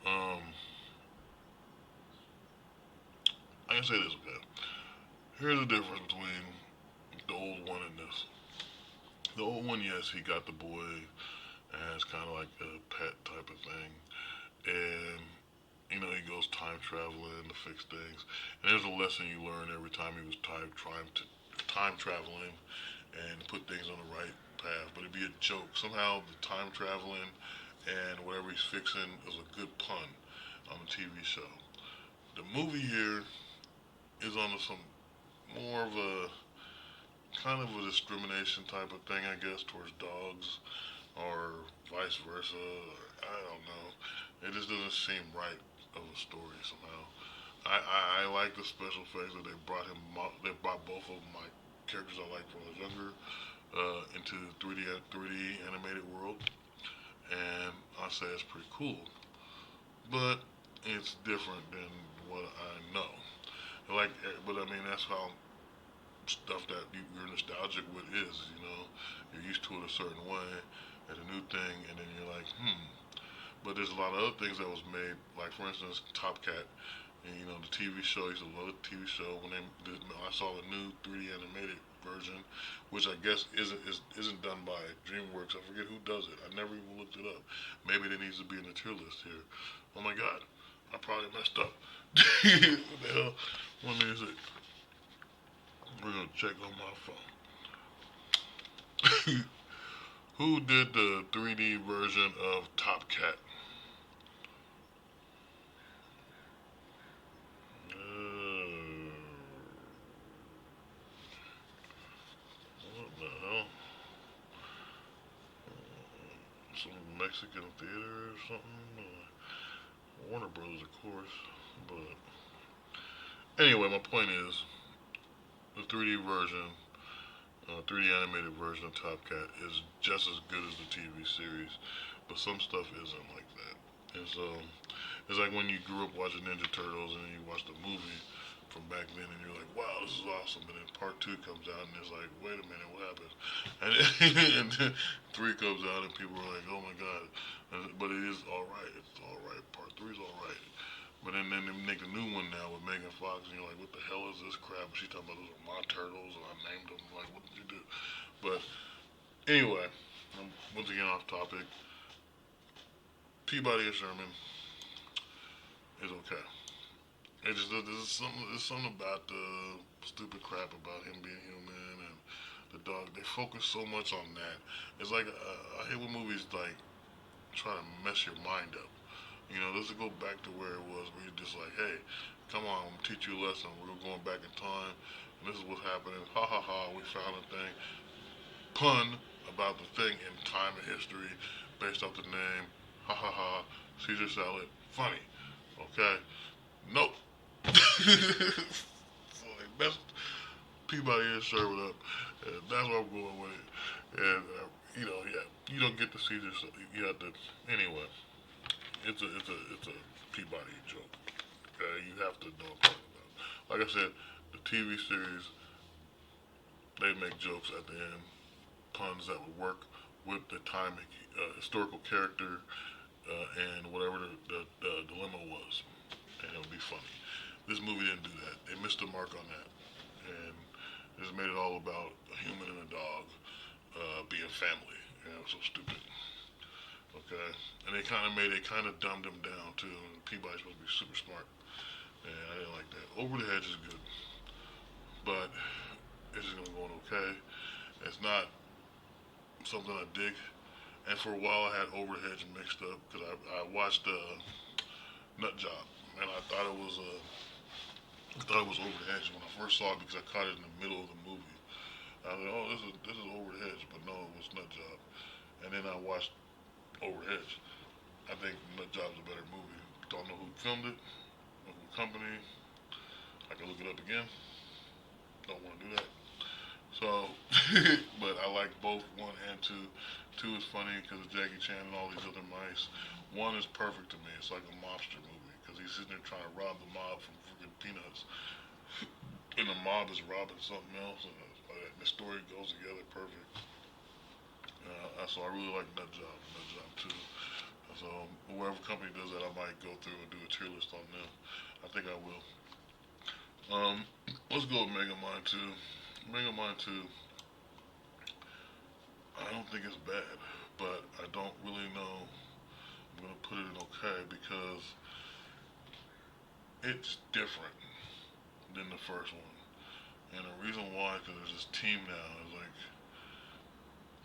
Um, I can say this, okay? Here's the difference between the old one and this. The old one, yes, he got the boy as kind of like a pet type of thing. And He goes time traveling to fix things, and there's a lesson you learn every time he was time traveling and put things on the right path. But it'd be a joke. Somehow the time traveling and whatever he's fixing is a good pun on the TV show. The movie here is on some more of a kind of a discrimination type of thing, I guess, towards dogs or vice versa. Or, I don't know. It just doesn't seem right of a story somehow. I like the special effects that they brought him. They brought both of my characters I liked when I was younger into the 3D animated world, and I say it's pretty cool. But it's different than what I know. Like, but I mean that's how stuff that you're nostalgic with is. You're used to it a certain way, and a new thing, and then you're like, hmm. But there's a lot of other things that was made, like for instance, Top Cat. And, the TV show. I used to love the TV show when I saw the new 3D animated version, which I guess isn't done by Dreamworks. I forget who does it. I never even looked it up. Maybe there needs to be in the tier list here. Oh my God, I probably messed up. What the hell? What is it? We're gonna check on my phone. Who did the 3D version of Top Cat? What the hell? Some Mexican theater or something? Warner Brothers, of course. But anyway, my point is the 3D version, 3D animated version of Top Cat is just as good as the TV series, but some stuff isn't like that. And so it's like when you grew up watching Ninja Turtles and then you watch the movie from back then and you're like, wow, this is awesome. And then part two comes out and it's like, wait a minute, what happened? And, and then three comes out and people are like, oh my god. But it is all right. It's all right. Part three is all right. But then they make a new one now with Megan Fox, and you're like, what the hell is this crap? And she's talking about those are my turtles, and I named them. Like, what did you do? But anyway, once again off topic. Peabody and Sherman is okay. It just there's something about the stupid crap about him being human and the dog. They focus so much on that. It's like I hate when movies like try to mess your mind up. This will go back to where it was, where you're just like, hey, come on, I'm gonna teach you a lesson. We're going back in time, and this is what's happening. Ha ha ha, we found a thing. Pun about the thing in time and history, based off the name. Ha ha ha, Caesar salad. Funny, okay? Nope. So they messed Peabody and Sherwood up, and that's where I'm going with it. And yeah, you don't get the Caesar salad. You have to anyway. It's a Peabody joke. Okay, you have to know what I'm talking about. Like I said, the TV series they make jokes at the end, puns that would work with the time, historical character, and whatever the dilemma was, and it would be funny. This movie didn't do that. They missed the mark on that, and just made it all about a human and a dog being family. It was so stupid. Okay, and they kind of dumbed him down too. Peabody's supposed to be super smart, and I didn't like that. Over the Hedge is good, but it's just gonna go on okay. It's not something I dig. And for a while, I had Over the Hedge mixed up because I watched Nut Job, and I thought it was Over the Hedge when I first saw it because I caught it in the middle of the movie. I was like, oh, this is Over the Hedge, but no, it was Nut Job. And then I watched Over the Hedge. I think Nut Job's a better movie. Don't know who filmed it, or who company. I can look it up again. Don't want to do that. So, but I like both one and two. Two is funny because of Jackie Chan and all these other mice. One is perfect to me. It's like a mobster movie because he's sitting there trying to rob the mob from freaking peanuts, and the mob is robbing something else, and the story goes together perfect. So I really like Nut Job too. So whoever company does that, I might go through and do a tier list on them. I think I will. Let's go with Mega Mind 2. Mega Mind 2, I don't think it's bad, but I don't really know. I'm gonna put it in okay because it's different than the first one. And the reason why, because there's this team now, is like,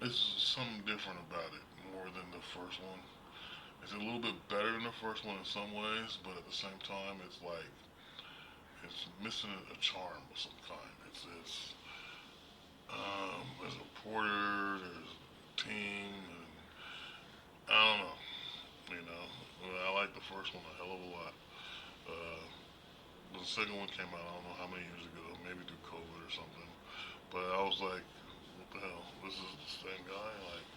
it's something different about it more than the first one. It's a little bit better than the first one in some ways, but at the same time, it's like, it's missing a charm of some kind. There's a reporter, there's a team, and I don't know, you know. But I like the first one a hell of a lot. Uh, the second one came out, I don't know how many years ago, maybe through COVID or something. But I was like, what the hell? This is the same guy? Like,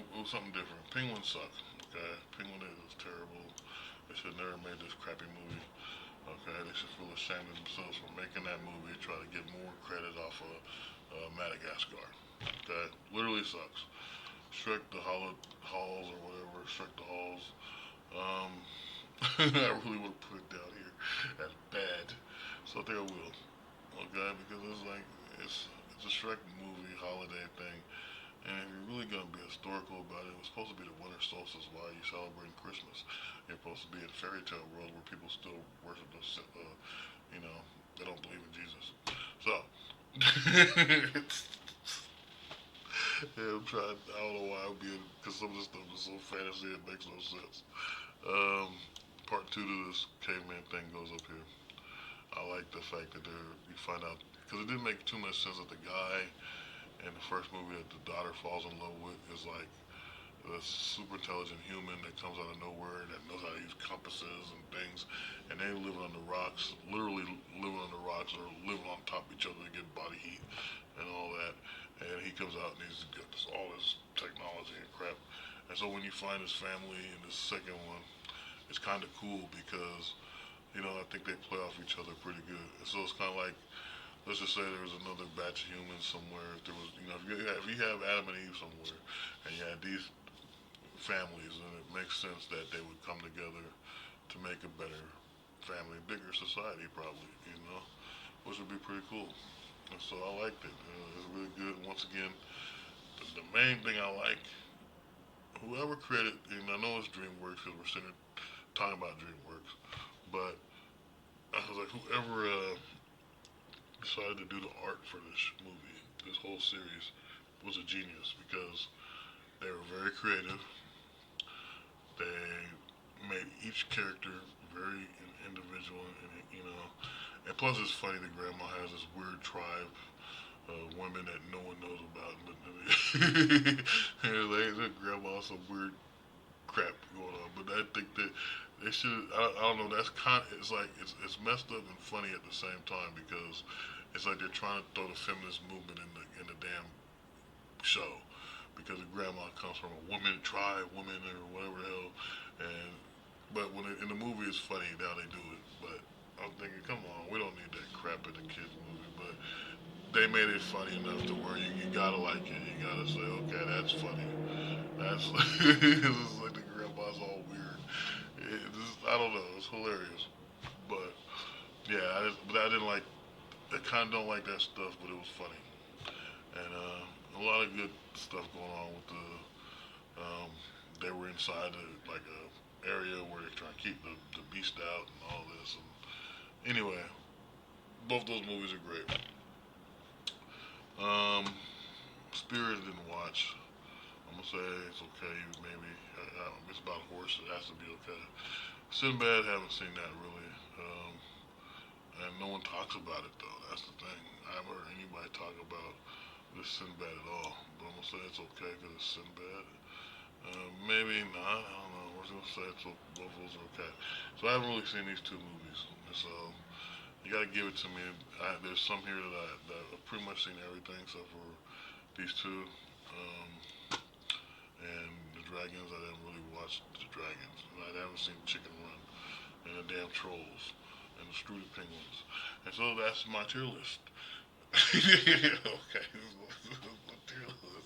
it was something different. Penguin sucked, okay? Penguin is terrible. They should have never made this crappy movie. Okay, they should feel ashamed of themselves for making that movie, try to get more credit off of Madagascar. Okay, literally sucks. Shrek the Halls or whatever, Shrek the Halls. Um, I really want to put it down here as bad, so I think I will. Okay, because it's like it's a Shrek movie holiday thing, and if you're really gonna be historical about it, it was supposed to be the winter solstice. Why are you celebrating Christmas? You're supposed to be in a fairy tale world where people still worship those, you know, they don't believe in Jesus. So, yeah, I'm trying. I don't know why I'm being, because some of this stuff is so fantasy it makes no sense. Um, part two to this caveman thing goes up here. I like the fact that you find out because it didn't make too much sense that the guy in the first movie that the daughter falls in love with is like a super intelligent human that comes out of nowhere that knows how to use compasses and things, and they living on the rocks, literally living on the rocks or living on top of each other to get body heat and all that. And he comes out and he's got all this technology and crap. And so when you find his family in the second one, it's kind of cool because I think they play off each other pretty good. And so it's kind of like, let's just say there was another batch of humans somewhere. If there was, if you have Adam and Eve somewhere, and you had these families, then it makes sense that they would come together to make a better family, bigger society, probably. Which would be pretty cool. And so I liked it. It's really good. Once again, the main thing I like, whoever created, and I know it's DreamWorks because we're sitting talking about DreamWorks, but I was like, whoever decided to do the art for this movie, this whole series, was a genius because they were very creative. They made each character very individual, and plus it's funny that Grandma has this weird tribe of women that no one knows about, but like Grandma some weird crap going on. But I think that they should. I don't know. That's It's like it's messed up and funny at the same time because it's like they're trying to throw the feminist movement in the damn show because the grandma comes from a woman tribe, woman or whatever the hell, and but when in the movie it's funny how they do it. But I'm thinking, come on, we don't need that crap in the kids movie. But they made it funny enough to where you gotta like it. You gotta say, okay, that's funny. That's it's like the grandma's all weird. I don't know. It's hilarious. But yeah, but I didn't like. I kind of don't like that stuff, but it was funny, and a lot of good stuff going on with the. Um, they were inside like a area where they're trying to keep the beast out and all this. And anyway, both those movies are great. Um, Spirit didn't watch. I'm gonna say it's okay. Maybe it's about a horse. It has to be okay. Sinbad, haven't seen that really. And no one talks about it though. That's the thing. I haven't heard anybody talk about this Sinbad at all. But I'm gonna say it's okay because it's Sinbad. Maybe not. I don't know. We're gonna say it's both of those are okay. So I haven't really seen these two movies. So you gotta give it to me. There's some here that I've pretty much seen everything except for these two. Um, and the Dragons. I didn't really watch the Dragons. I haven't seen Chicken Run and the damn Trolls and the Strudel Penguins. And so that's my tier list. Okay, my tier list.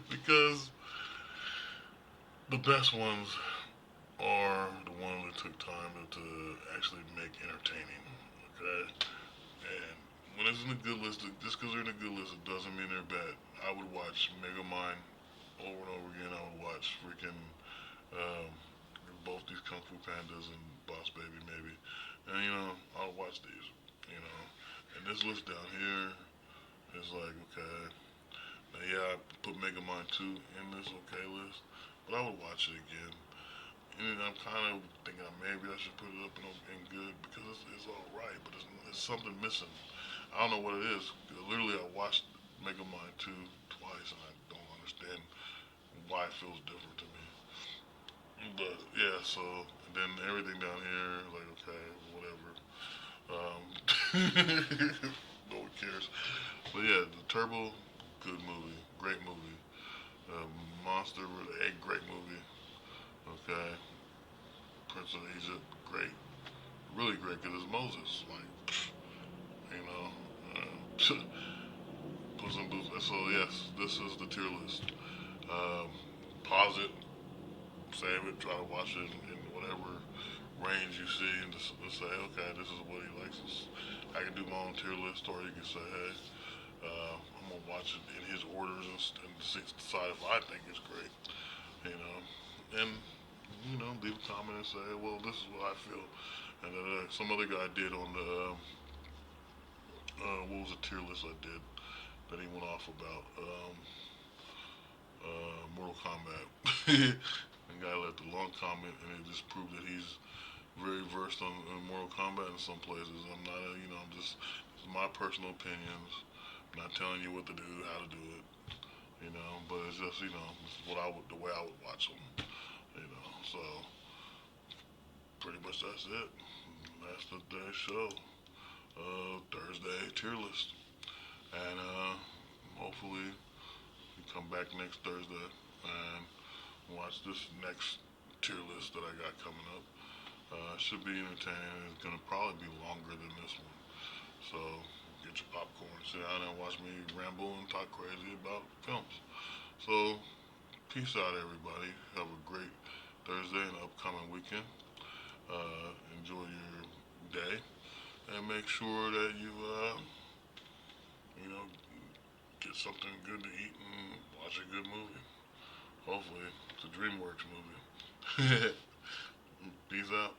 Because the best ones are the ones that took time to actually make entertaining. Okay? And when it's in a good list, just because they're in a good list, it doesn't mean they're bad. I would watch Megamind over and over again. I would watch freaking um, both these kung Kung Fu Pandas and Boss Baby maybe. And I'll watch these. You know, and this list down here is like okay. Now yeah, I put Megamind 2 in this okay list, but I would watch it again. And I'm kind of thinking maybe I should put it up in good because it's all right, but it's something missing. I don't know what it is. Literally, I watched Megamind 2 twice, and I don't understand why it feels different to me. But yeah, so then everything down here, like okay, whatever. No one cares. But yeah, the Turbo, good movie, great movie. Monster Egg, great movie. Okay, Prince of Egypt, great, really great because it's Moses. Like, you know, Puss in Boots. So yes, this is the tier list. Um, Pause it, save it, try to watch it in whatever range you see, and just say, okay, this is what he likes. I can do my own tier list, or you can say, hey, I'm gonna watch it in his orders and decide if I think it's great. You know, and leave a comment and say, well, this is what I feel. And some other guy did on the what was the tier list I did that he went off about Mortal Kombat. The guy left a long comment, and it just proved that he's very versed on Mortal Kombat in some places. I'm not, I'm just this is my personal opinions. I'm not telling you what to do, how to do it, but it's just, this is the way I would watch them, So pretty much that's it. That's the day show. Thursday tier list, and hopefully you come back next Thursday and watch this next tier list that I got coming up. Should be entertaining. It's gonna probably be longer than this one. So get your popcorn, sit down and watch me ramble and talk crazy about films. So peace out, everybody. Have a great Thursday and upcoming weekend. Enjoy your day and make sure that you know, get something good to eat and watch a good movie. Hopefully, it's a Dreamworks movie. Peace out.